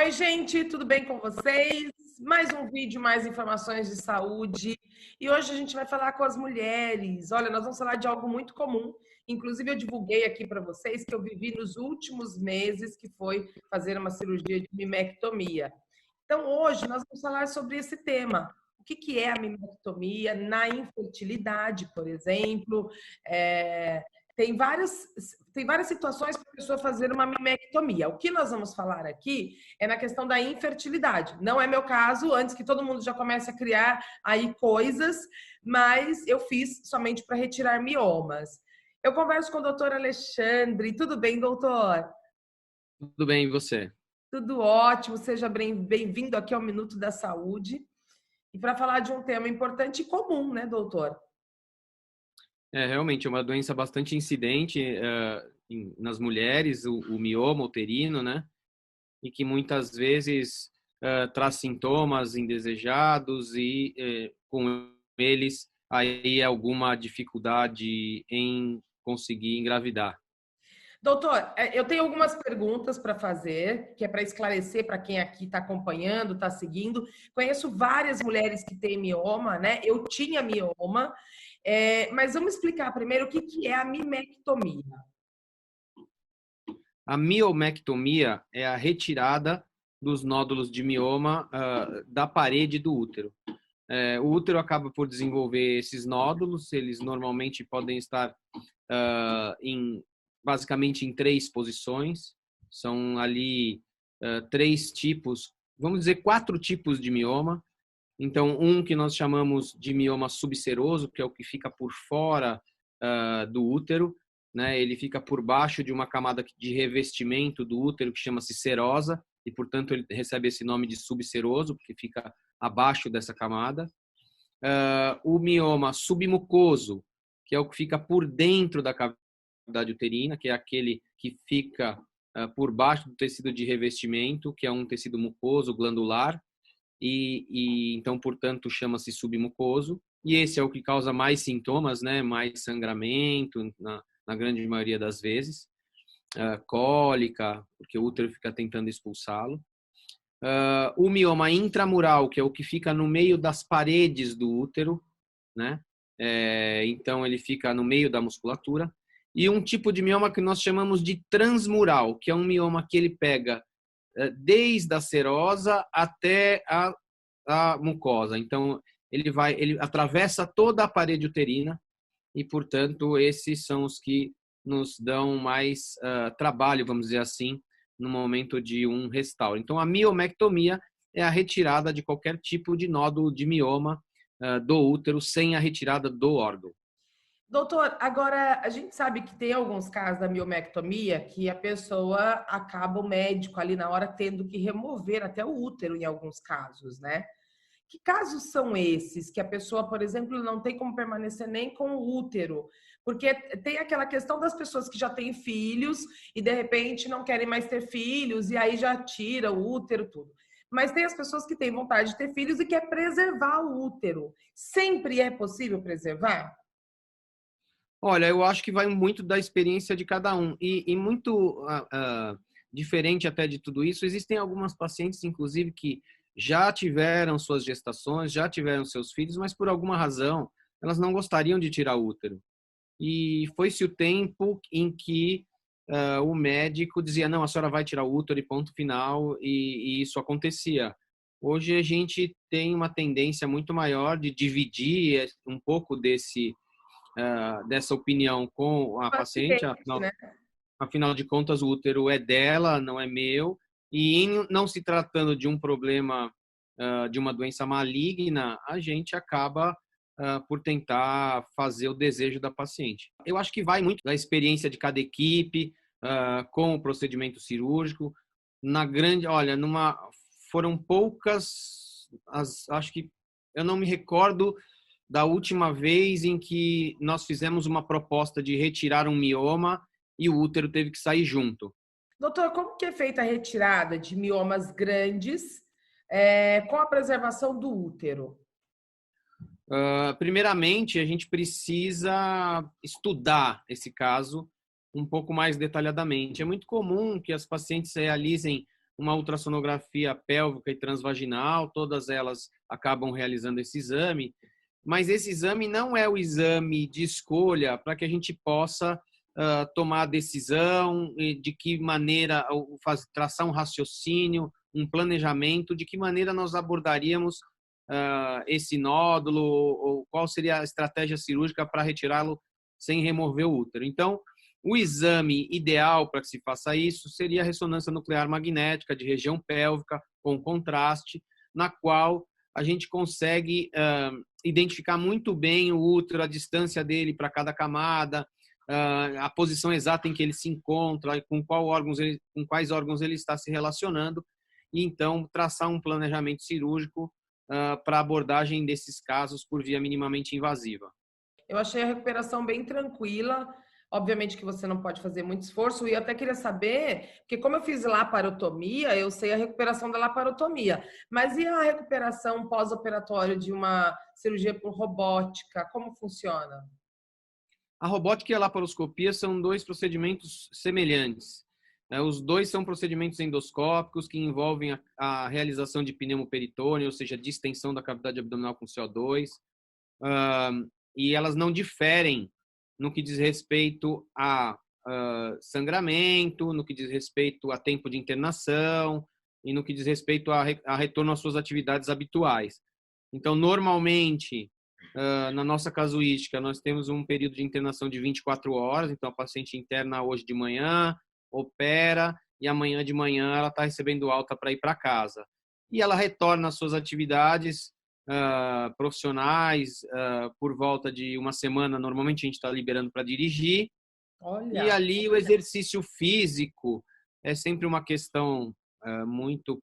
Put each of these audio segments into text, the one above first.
Oi, gente, tudo bem com vocês? Mais um vídeo, mais informações de saúde. E hoje a gente vai falar com as mulheres. Olha, nós vamos falar de algo muito comum. Inclusive, eu divulguei aqui para vocês que eu vivi nos últimos meses, que foi fazer uma cirurgia de mimectomia. Então, hoje nós vamos falar sobre esse tema. O que é a mimectomia na infertilidade, por exemplo? É, tem várias situações para a pessoa fazer uma mimectomia. O que nós vamos falar aqui é na questão da infertilidade. Não é meu caso, antes que todo mundo já comece a criar aí coisas, mas eu fiz somente para retirar miomas. Eu converso com o doutor Alexandre. Tudo bem, doutor? Tudo bem, e você? Tudo ótimo. Seja bem-vindo aqui ao Minuto da Saúde. E para falar de um tema importante e comum, né, doutor? Realmente é uma doença bastante incidente nas mulheres, o mioma uterino, né? E que muitas vezes traz sintomas indesejados e com eles aí alguma dificuldade em conseguir engravidar. Doutor, eu tenho algumas perguntas para fazer, que é para esclarecer para quem aqui está acompanhando, está seguindo. Conheço várias mulheres que têm mioma, né? Eu tinha mioma, mas vamos explicar primeiro o que é a mimectomia. A miomectomia é a retirada dos nódulos de mioma da parede do útero. O útero acaba por desenvolver esses nódulos, eles normalmente podem estar basicamente em 3 posições, são ali 3 tipos, vamos dizer 4 tipos de mioma. Então, um que nós chamamos de mioma subseroso, que é o que fica por fora do útero, né? Ele fica por baixo de uma camada de revestimento do útero que chama-se serosa, e, portanto, ele recebe esse nome de subseroso, porque fica abaixo dessa camada. O mioma submucoso, que é o que fica por dentro da cavidade uterina, que é aquele que fica por baixo do tecido de revestimento, que é um tecido mucoso, glandular, e então, portanto, chama-se submucoso. E esse é o que causa mais sintomas, né? Mais sangramento, na grande maioria das vezes, cólica, porque o útero fica tentando expulsá-lo. O mioma intramural, que é o que fica no meio das paredes do útero, né? Então, ele fica no meio da musculatura. E um tipo de mioma que nós chamamos de transmural, que é um mioma que ele pega desde a serosa até a mucosa. Então, ele atravessa toda a parede uterina e, portanto, esses são os que nos dão mais trabalho, vamos dizer assim, no momento de um restauro. Então, a miomectomia é a retirada de qualquer tipo de nódulo de mioma do útero sem a retirada do órgão. Doutor, agora a gente sabe que tem alguns casos da miomectomia que a pessoa acaba o médico ali na hora tendo que remover até o útero em alguns casos, né? Que casos são esses que a pessoa, por exemplo, não tem como permanecer nem com o útero? Porque tem aquela questão das pessoas que já têm filhos e de repente não querem mais ter filhos e aí já tira o útero, tudo. Mas tem as pessoas que têm vontade de ter filhos e quer preservar o útero. Sempre é possível preservar? Olha, eu acho que vai muito da experiência de cada um. E muito diferente até de tudo isso, existem algumas pacientes, inclusive, que já tiveram suas gestações, já tiveram seus filhos, mas por alguma razão elas não gostariam de tirar o útero. E foi-se o tempo em que o médico dizia, não, a senhora vai tirar o útero e ponto final, e isso acontecia. Hoje a gente tem uma tendência muito maior de dividir um pouco dessa opinião com a paciente, Né? afinal de contas o útero é dela, não é meu, e não se tratando de um problema, de uma doença maligna, a gente acaba por tentar fazer o desejo da paciente. Eu acho que vai muito da experiência de cada equipe com o procedimento cirúrgico. Foram poucas, acho que eu não me recordo da última vez em que nós fizemos uma proposta de retirar um mioma e o útero teve que sair junto. Doutor, como que é feita a retirada de miomas grandes com a preservação do útero? Primeiramente, a gente precisa estudar esse caso um pouco mais detalhadamente. É muito comum que as pacientes realizem uma ultrassonografia pélvica e transvaginal, todas elas acabam realizando esse exame, mas esse exame não é o exame de escolha para que a gente possa tomar a decisão de que maneira, traçar um raciocínio, um planejamento, de que maneira nós abordaríamos esse nódulo ou qual seria a estratégia cirúrgica para retirá-lo sem remover o útero. Então, o exame ideal para que se faça isso seria a ressonância nuclear magnética de região pélvica com contraste, na qual a gente consegue identificar muito bem o útero, a distância dele para cada camada, a posição exata em que ele se encontra, com quais órgãos ele está se relacionando, e então traçar um planejamento cirúrgico para abordagem desses casos por via minimamente invasiva. Eu achei a recuperação bem tranquila. Obviamente que você não pode fazer muito esforço, e eu até queria saber, porque como eu fiz laparotomia, eu sei a recuperação da laparotomia, mas e a recuperação pós-operatória de uma cirurgia por robótica? Como funciona? A robótica e a laparoscopia são dois procedimentos semelhantes. Os dois são procedimentos endoscópicos que envolvem a realização de pneumoperitônio, ou seja, distensão da cavidade abdominal com CO2, e elas não diferem no que diz respeito a sangramento, no que diz respeito a tempo de internação e no que diz respeito a retorno às suas atividades habituais. Então, normalmente, na nossa casuística, nós temos um período de internação de 24 horas, então a paciente interna hoje de manhã, opera, e amanhã de manhã ela está recebendo alta para ir para casa. E ela retorna às suas atividades profissionais por volta de uma semana. Normalmente a gente está liberando para dirigir. Olha. E ali o exercício físico é sempre uma questão muito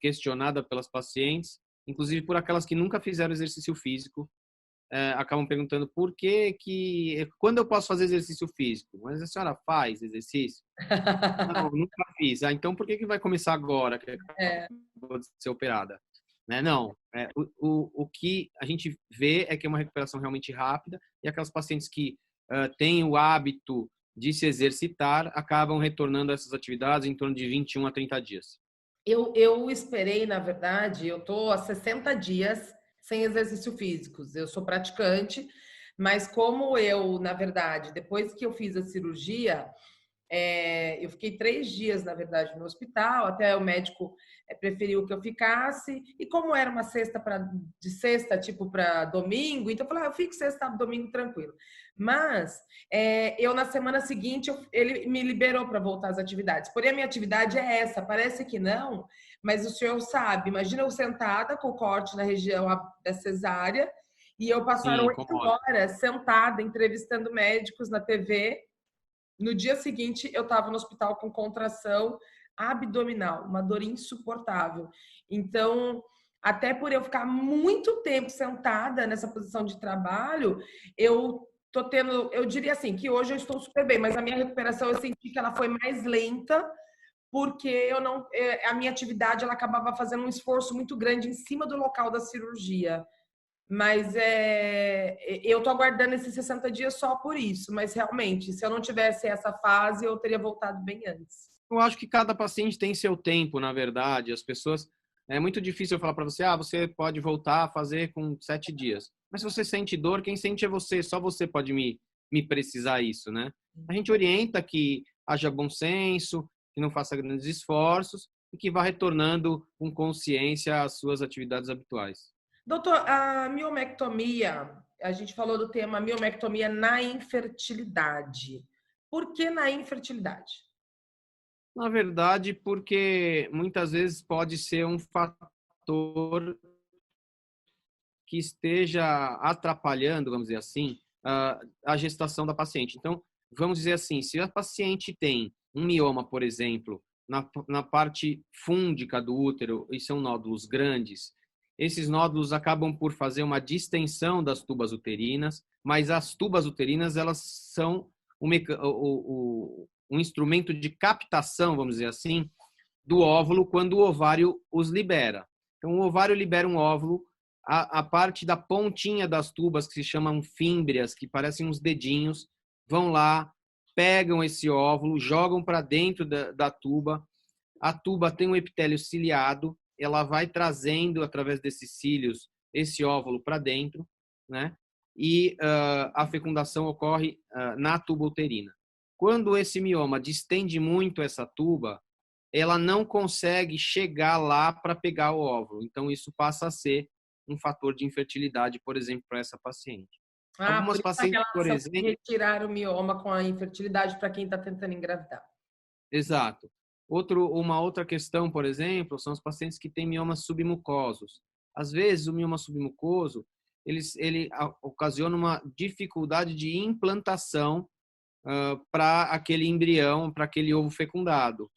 questionada pelas pacientes, inclusive por aquelas que nunca fizeram exercício físico, acabam perguntando quando eu posso fazer exercício físico? Mas a senhora faz exercício? Não, nunca fiz. Então por que vai começar agora que vou ser operada? Não, o que a gente vê é que é uma recuperação realmente rápida, e aquelas pacientes que têm o hábito de se exercitar acabam retornando a essas atividades em torno de 21 a 30 dias. Eu esperei, na verdade, eu estou há 60 dias sem exercício físico. Eu sou praticante, mas como eu, na verdade, depois que eu fiz a cirurgia, eu fiquei 3 dias, na verdade, no hospital, até o médico preferiu que eu ficasse, e como era uma de sexta, tipo, para domingo, então eu falei, eu fico sexta, sábado, domingo, tranquilo. Mas eu, na semana seguinte, ele me liberou para voltar às atividades. Porém, a minha atividade é essa, parece que não, mas o senhor sabe, imagina eu sentada com o corte na região da cesárea, e eu passar 8 horas sentada, entrevistando médicos na TV. No dia seguinte, eu estava no hospital com contração abdominal, uma dor insuportável. Então, até por eu ficar muito tempo sentada nessa posição de trabalho, eu tô tendo, eu diria assim, que hoje eu estou super bem, mas a minha recuperação eu senti que ela foi mais lenta, porque a minha atividade ela acabava fazendo um esforço muito grande em cima do local da cirurgia. Mas eu estou aguardando esses 60 dias só por isso. Mas realmente, se eu não tivesse essa fase, eu teria voltado bem antes. Eu acho que cada paciente tem seu tempo, na verdade. As pessoas... É muito difícil eu falar para você, você pode voltar a fazer com 7 dias. Mas se você sente dor, quem sente é você. Só você pode me precisar isso, né? A gente orienta que haja bom senso, que não faça grandes esforços e que vá retornando com consciência às suas atividades habituais. Doutor, a miomectomia, a gente falou do tema miomectomia na infertilidade. Por que na infertilidade? Na verdade, porque muitas vezes pode ser um fator que esteja atrapalhando, vamos dizer assim, a gestação da paciente. Então, vamos dizer assim, se a paciente tem um mioma, por exemplo, na parte fúndica do útero, e são nódulos grandes, esses nódulos acabam por fazer uma distensão das tubas uterinas, mas as tubas uterinas, elas são um instrumento de captação, vamos dizer assim, do óvulo quando o ovário os libera. Então, o ovário libera um óvulo, a parte da pontinha das tubas, que se chamam fímbrias, que parecem uns dedinhos, vão lá, pegam esse óvulo, jogam para dentro da tuba, A tuba tem um epitélio ciliado, ela vai trazendo, através desses cílios, esse óvulo para dentro, né? E a fecundação ocorre na tuba uterina. Quando esse mioma distende muito essa tuba, ela não consegue chegar lá para pegar o óvulo. Então, isso passa a ser um fator de infertilidade, por exemplo, para essa paciente. Por Algumas isso a pacientes, por relação de exemplo... retirar o mioma com a infertilidade para quem está tentando engravidar. Exato. Uma outra questão, por exemplo, são os pacientes que têm miomas submucosos. Às vezes, o mioma submucoso, ele ocasiona uma dificuldade de implantação para aquele embrião, para aquele ovo fecundado.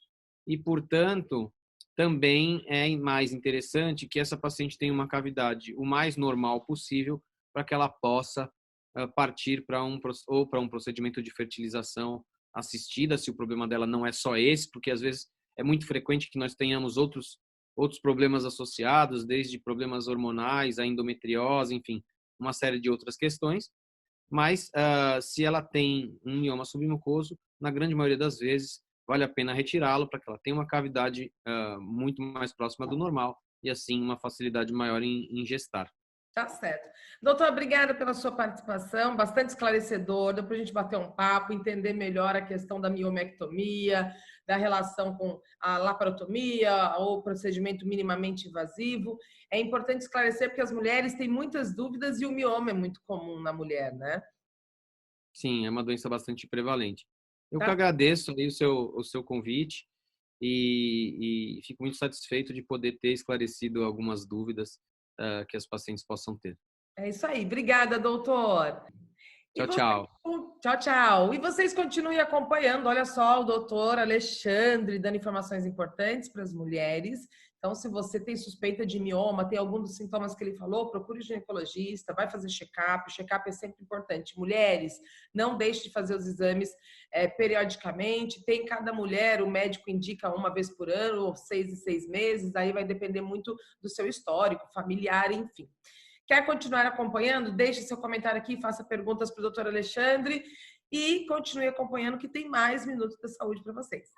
E, portanto, também é mais interessante que essa paciente tenha uma cavidade o mais normal possível para que ela possa partir para um procedimento de fertilização assistida, se o problema dela não é só esse, porque às vezes é muito frequente que nós tenhamos outros problemas associados, desde problemas hormonais, a endometriose, enfim, uma série de outras questões. Mas se ela tem um mioma submucoso, na grande maioria das vezes, vale a pena retirá-lo para que ela tenha uma cavidade muito mais próxima do normal e, assim, uma facilidade maior em gestar. Tá certo. Doutor, obrigada pela sua participação, bastante esclarecedor, deu para a gente bater um papo, entender melhor a questão da miomectomia, da relação com a laparotomia ou procedimento minimamente invasivo. É importante esclarecer porque as mulheres têm muitas dúvidas e o mioma é muito comum na mulher, né? Sim, é uma doença bastante prevalente. Eu que Tá. agradeço aí o seu convite e fico muito satisfeito de poder ter esclarecido algumas dúvidas que as pacientes possam ter. É isso aí. Obrigada, doutor. Tchau, tchau. Tchau, tchau. E vocês continuem acompanhando. Olha só, o doutor Alexandre dando informações importantes para as mulheres. Então, se você tem suspeita de mioma, tem algum dos sintomas que ele falou, procure o ginecologista, vai fazer check-up. O check-up é sempre importante. Mulheres, não deixe de fazer os exames periodicamente. Tem cada mulher, o médico indica uma vez por ano, ou 6 em 6 meses. Aí vai depender muito do seu histórico familiar, enfim. Quer continuar acompanhando? Deixe seu comentário aqui, faça perguntas para o doutor Alexandre e continue acompanhando que tem mais Minutos da Saúde para vocês.